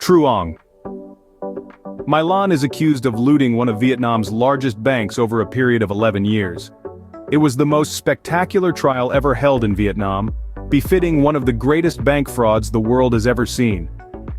Truong My Lan is accused of looting one of Vietnam's largest banks over a period of 11 years. It was the most spectacular trial ever held in Vietnam, befitting one of the greatest bank frauds the world has ever seen.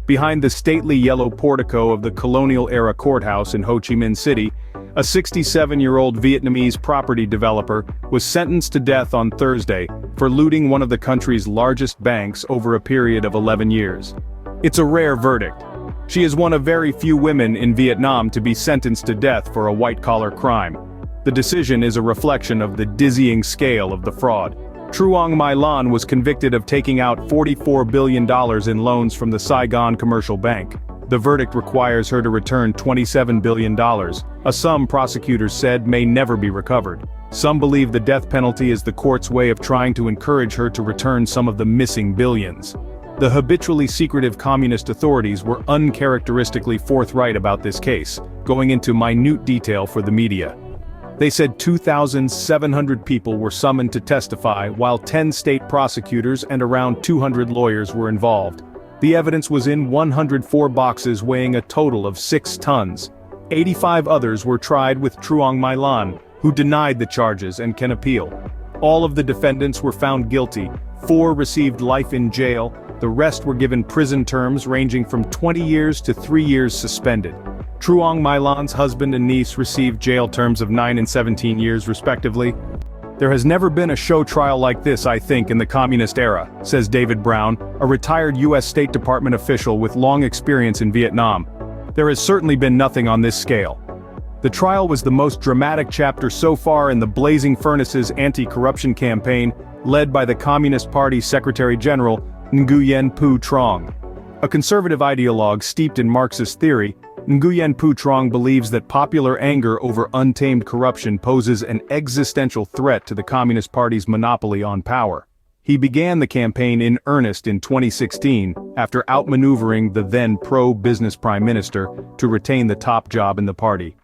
Behind the stately yellow portico of the colonial-era courthouse in Ho Chi Minh City, a 67-year-old Vietnamese property developer was sentenced to death on Thursday for looting one of the country's largest banks over a period of 11 years. It's a rare verdict. She is one of very few women in Vietnam to be sentenced to death for a white-collar crime. The decision is a reflection of the dizzying scale of the fraud. Truong My Lan was convicted of taking out $44 billion in loans from the Saigon Commercial Bank. The verdict requires her to return $27 billion, a sum prosecutors said may never be recovered. Some believe the death penalty is the court's way of trying to encourage her to return some of the missing billions. The habitually secretive communist authorities were uncharacteristically forthright about this case, going into minute detail for the media. They said 2,700 people were summoned to testify, while 10 state prosecutors and around 200 lawyers were involved. The evidence was in 104 boxes weighing a total of 6 tons. 85 others were tried with Truong My Lan, who denied the charges and can appeal. All of the defendants were found guilty, 4 received life in jail, the rest were given prison terms ranging from 20 years to 3 years suspended. Truong My Lan's husband and niece received jail terms of 9 and 17 years respectively. There has never been a show trial like this, I think, in the communist era, says David Brown, a retired U.S. State Department official with long experience in Vietnam. There has certainly been nothing on this scale. The trial was the most dramatic chapter so far in the Blazing Furnaces anti-corruption campaign, led by the Communist Party's Secretary General, Nguyen Phu Trong. A conservative ideologue steeped in Marxist theory, Nguyen Phu Trong believes that popular anger over untamed corruption poses an existential threat to the Communist Party's monopoly on power. He began the campaign in earnest in 2016, after outmaneuvering the then pro-business prime minister to retain the top job in the party.